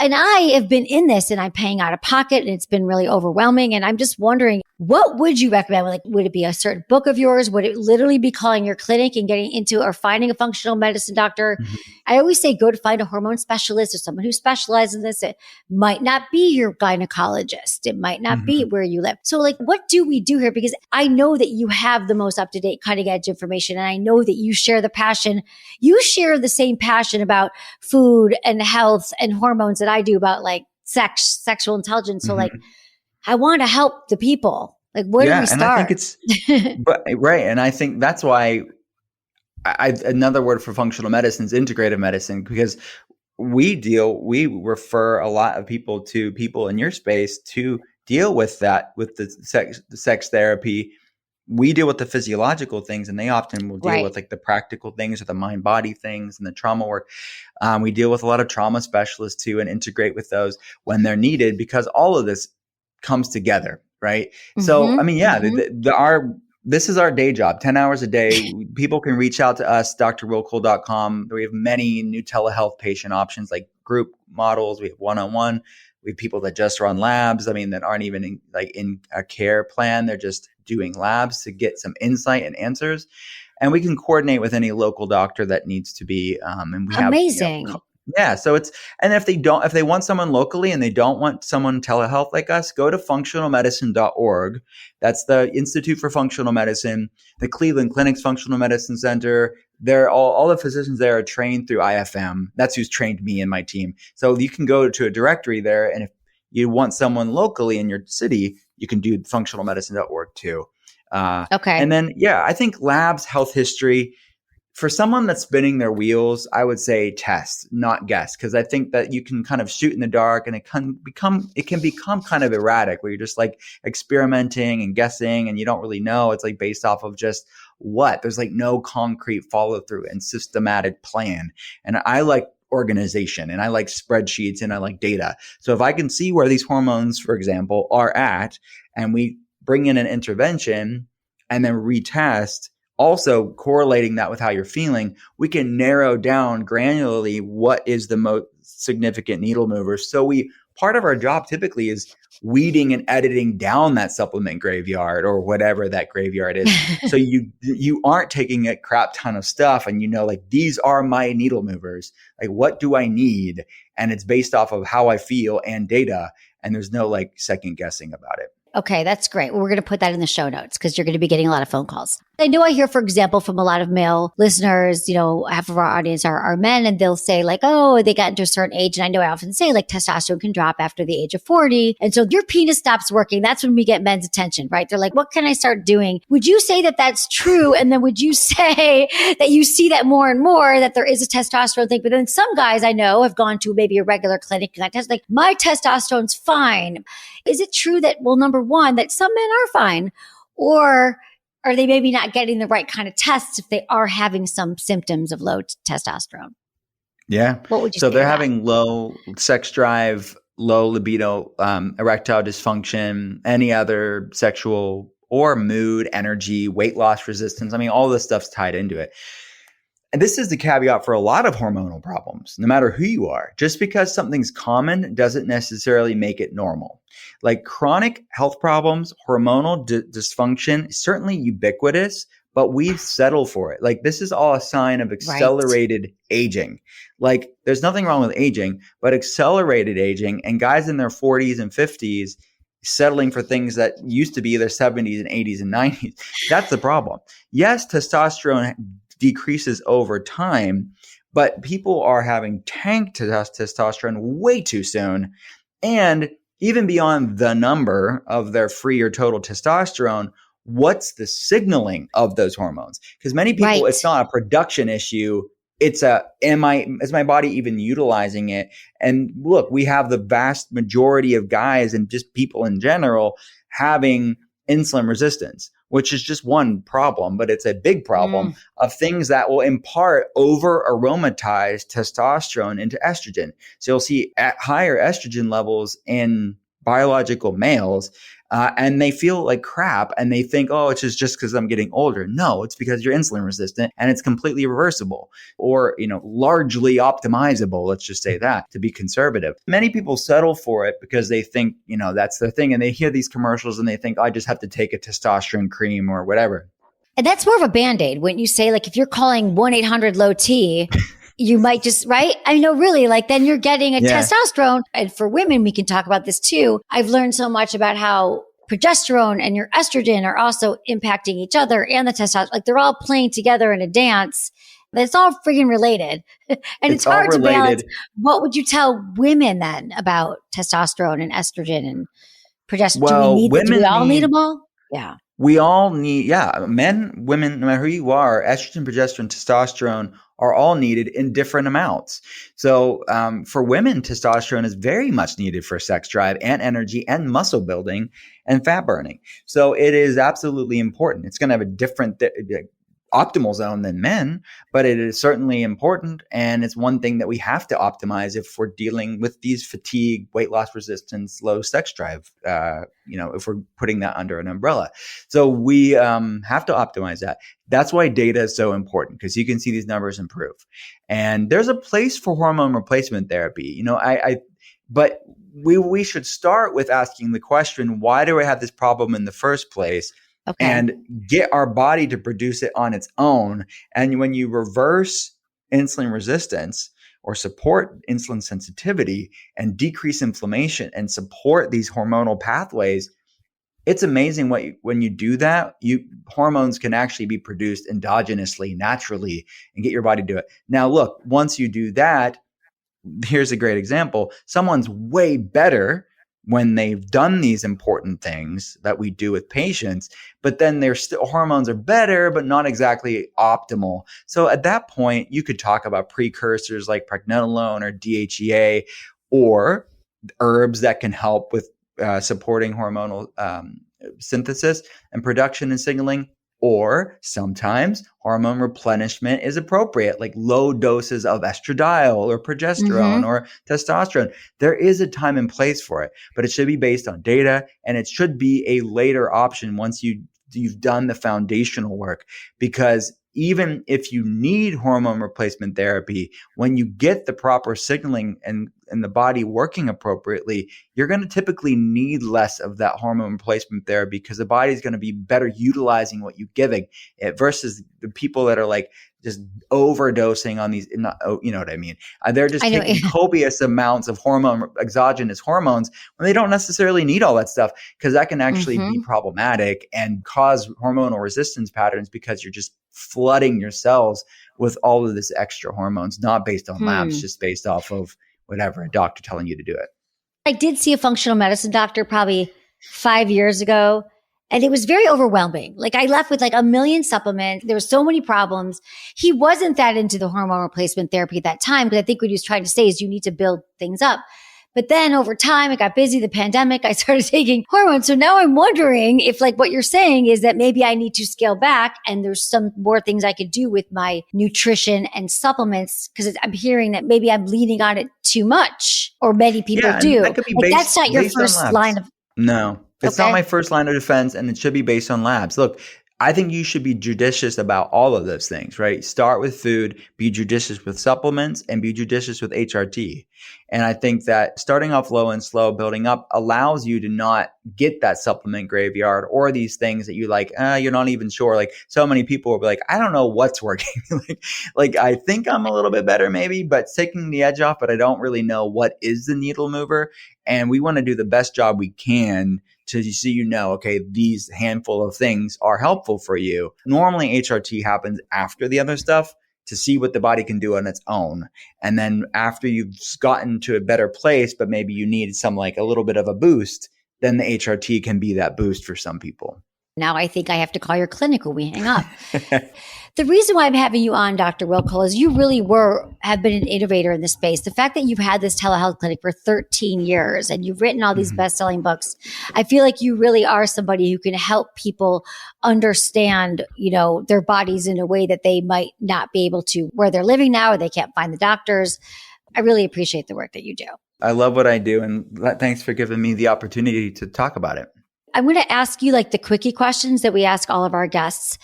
And I have been in this and I'm paying out of pocket and it's been really overwhelming. And I'm just wondering, what would you recommend? Like, would it be a certain book of yours? Would it literally be calling your clinic and getting into or finding a functional medicine doctor? Mhm. I always say go to find a hormone specialist or someone who specializes in this. It might not be your gynecologist. It might not be Mhm. where you live. So like, what do we do here? Because I know that you have the most up-to-date cutting edge information. And I know that you share the passion. You share the same passion about food and health and hormones that I do about like sexual intelligence. So like, Mhm. I want to help the people. Like, where do Yeah, we and I think start? it's right, and I think that's why another word for functional medicine is integrative medicine, because we refer a lot of people to people in your space to deal with that, with the sex therapy. We deal with the physiological things, and they often will deal Right. with like the practical things or the mind body things and the trauma work. We deal with a lot of trauma specialists too, and integrate with those when they're needed, because all of this comes together, right? So, I Mm-hmm. mean, yeah, Mm-hmm. this is our day job, 10 hours a day. People can reach out to us, drwillcole.com. We have many new telehealth patient options like group models. We have one-on-one. We have people that just run labs. I mean, that aren't even in a care plan. They're just doing labs to get some insight and answers. And we can coordinate with any local doctor that needs to be. And we have, Amazing. yeah. So and if they want someone locally and they don't want someone telehealth like us, go to functionalmedicine.org. That's the Institute for Functional Medicine, the Cleveland Clinic's Functional Medicine Center. They're all the physicians there are trained through IFM. That's who's trained me and my team. So you can go to a directory there. And if you want someone locally in your city, you can do functionalmedicine.org too. Okay. And then, yeah, I think labs, health history, for someone that's spinning their wheels, I would say test, not guess, because I think that you can kind of shoot in the dark, and it can become kind of erratic, where you're just like experimenting and guessing, and you don't really know. It's like based off of just what there's like no concrete follow through and systematic plan. And I like organization, and I like spreadsheets, and I like data. So if I can see where these hormones, for example, are at, and we bring in an intervention and then retest, also correlating that with how you're feeling, we can narrow down granularly what is the most significant needle mover. So part of our job typically is weeding and editing down that supplement graveyard or whatever that graveyard is. So you aren't taking a crap ton of stuff, and like, these are my needle movers. Like, what do I need? And it's based off of how I feel and data, and there's no like second guessing about it. Okay, that's great. Well, we're going to put that in the show notes because you're going to be getting a lot of phone calls. I know I hear, for example, from a lot of male listeners, half of our audience are men, and they'll say like, oh, they got into a certain age. And I know I often say like testosterone can drop after the age of 40. And so your penis stops working. That's when we get men's attention, right? They're like, what can I start doing? Would you say that that's true? And then would you say that you see that more and more, that there is a testosterone thing? But then some guys I know have gone to maybe a regular clinic and I test like, my testosterone's fine. Is it true that, well, number one, that some men are fine, or are they maybe not getting the right kind of tests if they are having some symptoms of low testosterone? Yeah. What would you So say? they're having low sex drive, low libido, erectile dysfunction, any other sexual or mood, energy, weight loss resistance. I mean, all this stuff's tied into it. And this is the caveat for a lot of hormonal problems, no matter who you are. Just because something's common doesn't necessarily make it normal. Like chronic health problems, hormonal dysfunction is certainly ubiquitous, but we settle for it. Like, this is all a sign of accelerated aging. Like, there's nothing wrong with aging, but accelerated aging, and guys in their 40s and 50s settling for things that used to be their 70s and 80s and 90s. That's the problem. Yes, testosterone decreases over time, but people are having tanked testosterone way too soon. And even beyond the number of their free or total testosterone, what's the signaling of those hormones? Because many people, it's not a production issue. It's is my body even utilizing it? And look, we have the vast majority of guys and just people in general having insulin resistance, which is just one problem, but it's a big problem of things that will impart over aromatized testosterone into estrogen. So you'll see at higher estrogen levels in biological males, and they feel like crap and they think, oh, it's just because I'm getting older. No, it's because you're insulin resistant and it's completely reversible or, largely optimizable. Let's just say that, to be conservative. Many people settle for it because they think, that's their thing. And they hear these commercials and they think, I just have to take a testosterone cream or whatever. And that's more of a Band-Aid. When you say, like, if you're calling 1-800-LOW-T, you might just, right? I know, really, like, then you're getting a testosterone. And for women, we can talk about this too. I've learned so much about how progesterone and your estrogen are also impacting each other, and the testosterone. Like, they're all playing together in a dance. It's all friggin' related. And it's hard to balance. What would you tell women then about testosterone and estrogen and progesterone? Well, do we all need them all? Yeah. We all need, men, women, no matter who you are, estrogen, progesterone, testosterone are all needed in different amounts. So for women, testosterone is very much needed for sex drive and energy and muscle building and fat burning. So it is absolutely important. It's going to have a different optimal zone than men, but it is certainly important. And it's one thing that we have to optimize if we're dealing with these fatigue, weight loss resistance, low sex drive, if we're putting that under an umbrella. So we have to optimize that. That's why data is so important, because you can see these numbers improve. And there's a place for hormone replacement therapy. But we should start with asking the question, why do I have this problem in the first place? Okay. And get our body to produce it on its own. And when you reverse insulin resistance or support insulin sensitivity and decrease inflammation and support these hormonal pathways, it's amazing when you do that, hormones can actually be produced endogenously, naturally, and get your body to do it. Now, look, once you do that, here's a great example. Someone's way better when they've done these important things that we do with patients, but then their hormones are better, but not exactly optimal. So at that point, you could talk about precursors like pregnenolone or DHEA, or herbs that can help with supporting hormonal synthesis and production and signaling. Or sometimes hormone replenishment is appropriate, like low doses of estradiol or progesterone or testosterone. There is a time and place for it, but it should be based on data, and it should be a later option once you've done the foundational work. Because even if you need hormone replacement therapy, when you get the proper signaling and the body working appropriately, you're going to typically need less of that hormone replacement therapy, because the body is going to be better utilizing what you're giving it, versus the people that are like just overdosing on these, you know what I mean? They're just taking copious amounts of exogenous hormones when they don't necessarily need all that stuff, because that can actually be problematic and cause hormonal resistance patterns, because you're just flooding your cells with all of this extra hormones, not based on labs, just based off of whatever, a doctor telling you to do it. I did see a functional medicine doctor probably 5 years ago, and it was very overwhelming. Like, I left with like a million supplements. There were so many problems. He wasn't that into the hormone replacement therapy at that time, because I think what he was trying to say is you need to build things up. But then over time, it got busy, the pandemic, I started taking hormones. So now I'm wondering if, like, what you're saying is that maybe I need to scale back, and there's some more things I could do with my nutrition and supplements, because I'm hearing that maybe I'm leaning on it too much, or many people do. That could be that's not your first line of... No, it's not my first line of defense, and it should be based on labs. Look, I think you should be judicious about all of those things, right? Start with food, be judicious with supplements, and be judicious with HRT. And I think that starting off low and slow, building up, allows you to not get that supplement graveyard or these things that you like, you're not even sure. Like, so many people will be like, I don't know what's working. like I think I'm a little bit better maybe, but it's taking the edge off, but I don't really know what is the needle mover. And we want to do the best job we can to so okay, these handful of things are helpful for you. Normally HRT happens after the other stuff, to see what the body can do on its own. And then after you've gotten to a better place, but maybe you need some, like, a little bit of a boost, then the HRT can be that boost for some people. Now I think I have to call your clinic when we hang up. The reason why I'm having you on, Dr. Wilcole, is you really have been an innovator in this space. The fact that you've had this telehealth clinic for 13 years and you've written all these best-selling books, I feel like you really are somebody who can help people understand, their bodies in a way that they might not be able to where they're living now, or they can't find the doctors. I really appreciate the work that you do. I love what I do. And thanks for giving me the opportunity to talk about it. I'm going to ask you like the quickie questions that we ask all of our guests.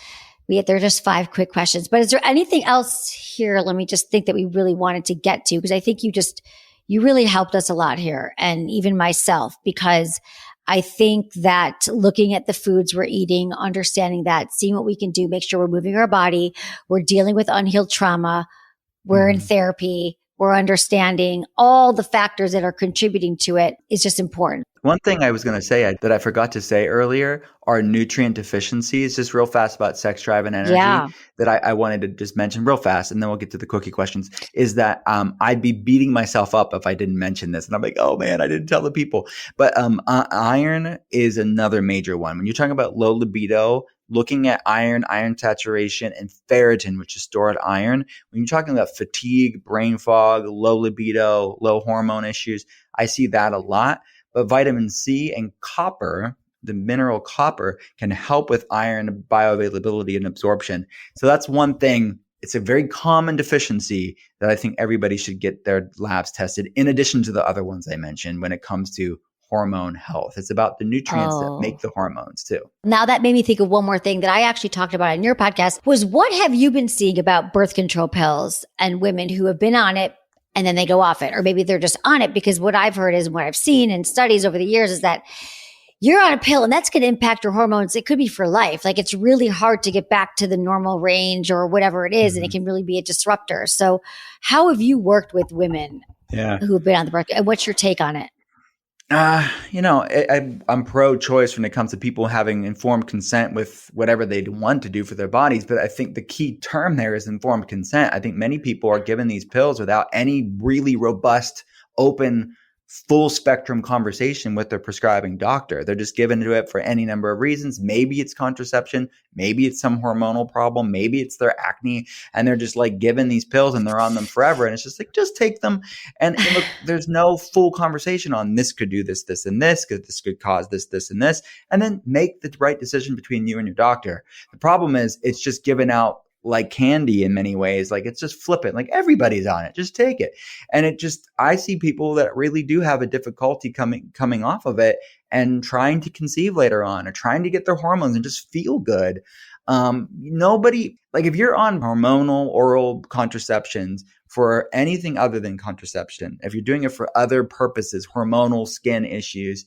They're just 5 quick questions, but is there anything else here? Let me just think that we really wanted to get to, because I think you really helped us a lot here, and even myself, because I think that looking at the foods we're eating, understanding that, seeing what we can do, make sure we're moving our body, we're dealing with unhealed trauma, we're in therapy, we're understanding all the factors that are contributing to it is just important. One thing I was going to say that I forgot to say earlier are nutrient deficiencies, just real fast about sex drive and energy Yeah. that I wanted to just mention real fast. And then we'll get to the cookie questions is that I'd be beating myself up if I didn't mention this. And I'm like, oh man, I didn't tell the people. But iron is another major one. When you're talking about low libido, looking at iron saturation, and ferritin, which is stored iron, when you're talking about fatigue, brain fog, low libido, low hormone issues, I see that a lot. But vitamin C and copper, the mineral copper, can help with iron bioavailability and absorption. So that's one thing. It's a very common deficiency that I think everybody should get their labs tested, in addition to the other ones I mentioned when it comes to hormone health. It's about the nutrients that make the hormones too. Now that made me think of one more thing that I actually talked about in your podcast was, what have you been seeing about birth control pills and women who have been on it and then they go off it, or maybe they're just on it? Because what I've heard is, what I've seen in studies over the years is that you're on a pill and that's going to impact your hormones. It could be for life. Like, it's really hard to get back to the normal range or whatever it is. And it can really be a disruptor. So how have you worked with women who have been on the birth, and what's your take on it? I'm pro-choice when it comes to people having informed consent with whatever they want to do for their bodies. But I think the key term there is informed consent. I think many people are given these pills without any really robust, open, full spectrum conversation with their prescribing doctor. They're just given to it for any number of reasons. Maybe it's contraception, maybe it's some hormonal problem, maybe it's their acne, and they're just like given these pills and they're on them forever. And it's just like, just take them. And look, there's no full conversation on this could do this, this, and this, because this could cause this, this, and this, and then make the right decision between you and your doctor. The problem is it's just given out like candy in many ways. Like, it's just flippant. Like, everybody's on it. Just take it. And I see people that really do have a difficulty coming off of it and trying to conceive later on, or trying to get their hormones and just feel good. Nobody, like, if you're on hormonal oral contraceptions for anything other than contraception, if you're doing it for other purposes, hormonal skin issues,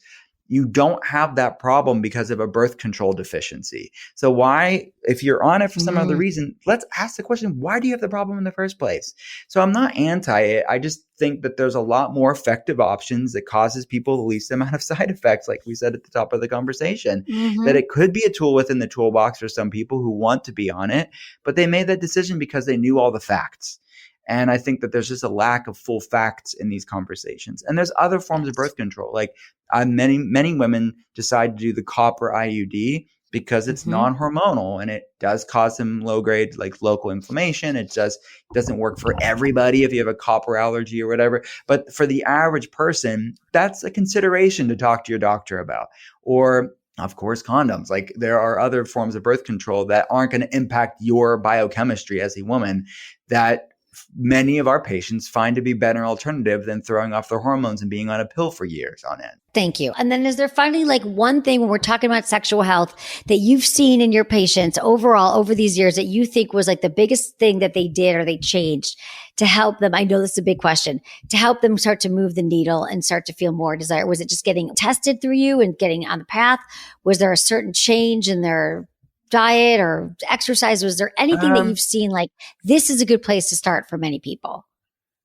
you don't have that problem because of a birth control deficiency. So why, if you're on it for some other reason, let's ask the question, why do you have the problem in the first place? So I'm not anti it. I just think that there's a lot more effective options that causes people the least amount of side effects, like we said at the top of the conversation, that it could be a tool within the toolbox for some people who want to be on it, but they made that decision because they knew all the facts. And I think that there's just a lack of full facts in these conversations. And there's other forms of birth control. Like, many women decide to do the copper IUD because it's non-hormonal, and it does cause some low-grade, like, local inflammation. It just doesn't work for everybody if you have a copper allergy or whatever. But for the average person, that's a consideration to talk to your doctor about. Or, of course, condoms. Like, there are other forms of birth control that aren't going to impact your biochemistry as a woman that many of our patients find to be better alternative than throwing off their hormones and being on a pill for years on end. Thank you. And then is there finally like one thing when we're talking about sexual health that you've seen in your patients overall over these years that you think was like the biggest thing that they did or they changed to help them? I know this is a big question, to help them start to move the needle and start to feel more desire. Was it just getting tested through you and getting on the path? Was there a certain change in their diet or exercise? Was there anything that you've seen like this is a good place to start for many people?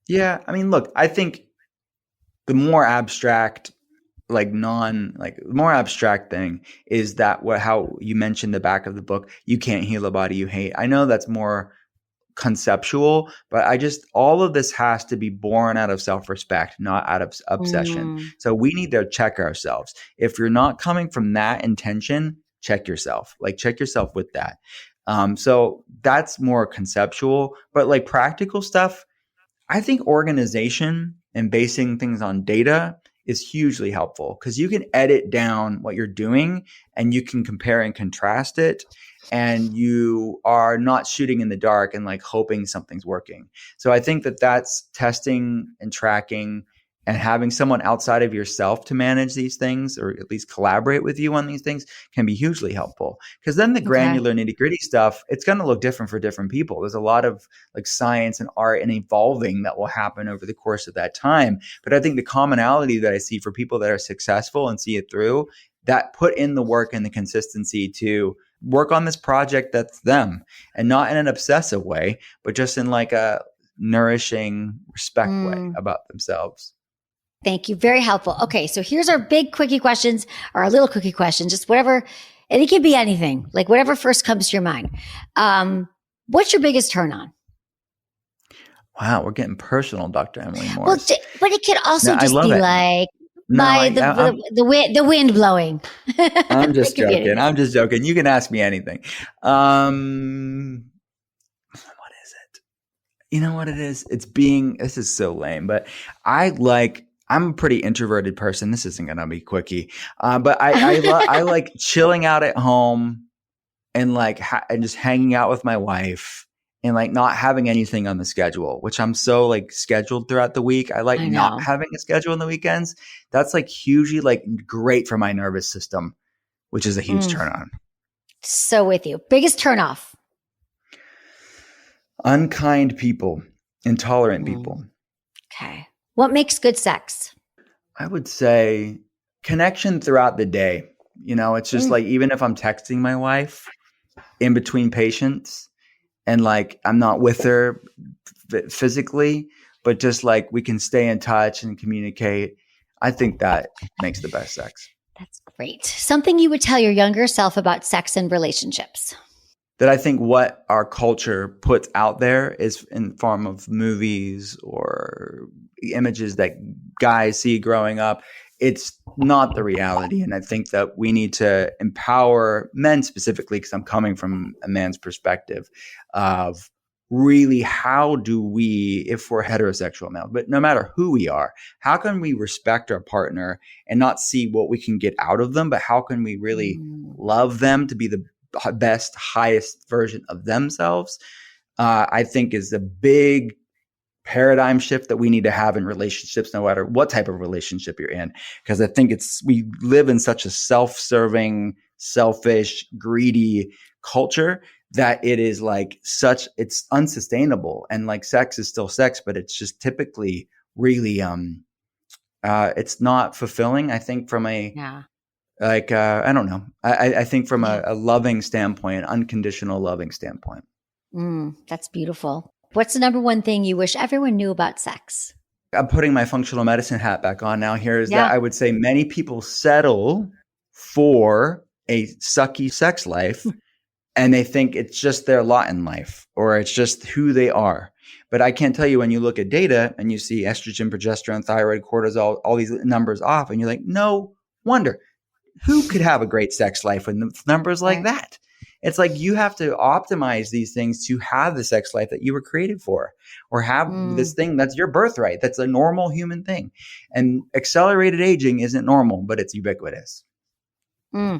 Yeah. I mean, look, I think the more abstract, more abstract thing is that how you mentioned the back of the book, you can't heal a body you hate. I know that's more conceptual, but all of this has to be born out of self-respect, not out of obsession. So we need to check ourselves. If you're not coming from that intention, check yourself with that. So that's more conceptual, but like practical stuff, I think organization and basing things on data is hugely helpful because you can edit down what you're doing and you can compare and contrast it, and you are not shooting in the dark and like hoping something's working. So I think that that's testing and tracking and having someone outside of yourself to manage these things, or at least collaborate with you on these things, can be hugely helpful. Because then the granular nitty gritty stuff, it's going to look different for different people. There's a lot of like science and art and evolving that will happen over the course of that time. But I think the commonality that I see for people that are successful and see it through, that put in the work and the consistency to work on this project that's them, and not in an obsessive way, but just in like a nourishing respect way about themselves. Thank you. Very helpful. Okay. So here's our big quickie questions, or our little quickie questions, just whatever. And it can be anything, like whatever first comes to your mind. What's your biggest turn on? Wow. We're getting personal, Dr. Emily Morse. Well, but it could also just be like the wind blowing. I'm just joking. I'm just joking. You can ask me anything. What is it? You know what it is? This is so lame, but I'm a pretty introverted person. This isn't going to be quickie. But I like chilling out at home and and just hanging out with my wife and like not having anything on the schedule, which I'm so like scheduled throughout the week. I like not having a schedule on the weekends. That's like hugely like great for my nervous system, which is a huge turn on. So with you. Biggest turn off? Unkind people, intolerant people. Okay. What makes good sex? I would say connection throughout the day. You know, it's just like, even if I'm texting my wife in between patients and like I'm not with her physically, but just like we can stay in touch and communicate, I think that makes the best sex. That's great. Something you would tell your younger self about sex and relationships? That I think what our culture puts out there is in form of movies or images that guys see growing up. It's not the reality. And I think that we need to empower men specifically, because I'm coming from a man's perspective of really how do we, if we're heterosexual male, but no matter who we are, how can we respect our partner and not see what we can get out of them, but how can we really love them to be the best, highest version of themselves, I think is a big paradigm shift that we need to have in relationships, no matter what type of relationship you're in. Because I think we live in such a self-serving, selfish, greedy culture that it is it's unsustainable. And like sex is still sex, but it's just typically really, it's not fulfilling. I think from I don't know. I think from a loving standpoint, unconditional loving standpoint. That's beautiful. What's the number one thing you wish everyone knew about sex? I'm putting my functional medicine hat back on now. That I would say many people settle for a sucky sex life and they think it's just their lot in life or it's just who they are. But I can't tell you, when you look at data and you see estrogen, progesterone, thyroid, cortisol, all these numbers off, and you're like, no wonder. Who could have a great sex life with numbers like that? It's like you have to optimize these things to have the sex life that you were created for, or have this thing that's your birthright. That's a normal human thing. And accelerated aging isn't normal, but it's ubiquitous.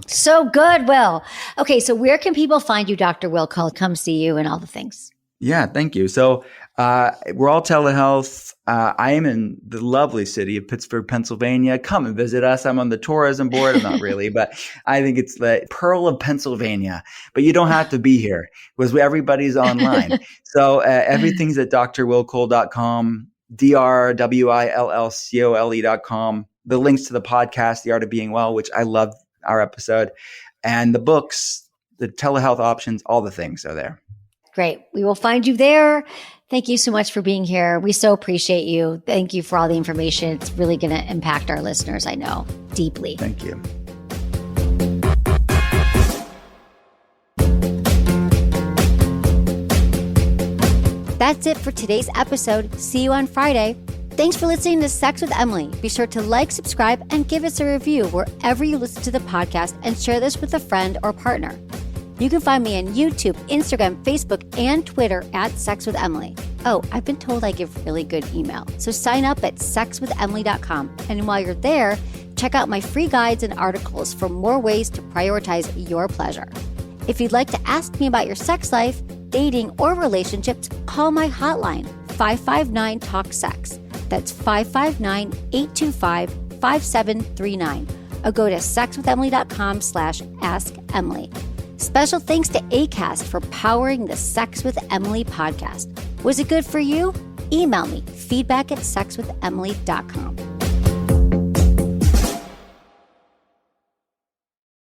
So good, Will. Okay, so where can people find you, Dr. Will Cole, come see you and all the things? Yeah, thank you. So we're all telehealth. I am in the lovely city of Pittsburgh, Pennsylvania. Come and visit us. I'm on the tourism board. I'm not really, but I think it's the pearl of Pennsylvania. But you don't have to be here because everybody's online. So everything's at drwillcole.com, drwillcole.com. The links to the podcast, The Art of Being Well, which I love our episode, and the books, the telehealth options, all the things are there. Great. We will find you there. Thank you so much for being here. We so appreciate you. Thank you for all the information. It's really going to impact our listeners, I know, deeply. Thank you. That's it for today's episode. See you on Friday. Thanks for listening to Sex with Emily. Be sure to like, subscribe, and give us a review wherever you listen to the podcast, and share this with a friend or partner. You can find me on YouTube, Instagram, Facebook, and Twitter at Sex with Emily. Oh, I've been told I give really good email. So sign up at sexwithemily.com. And while you're there, check out my free guides and articles for more ways to prioritize your pleasure. If you'd like to ask me about your sex life, dating, or relationships, call my hotline, 559-TALK-SEX. That's 559-825-5739. Or go to sexwithemily.com/askemily. Special thanks to Acast for powering the Sex with Emily podcast. Was it good for you? Email me, feedback@sexwithemily.com.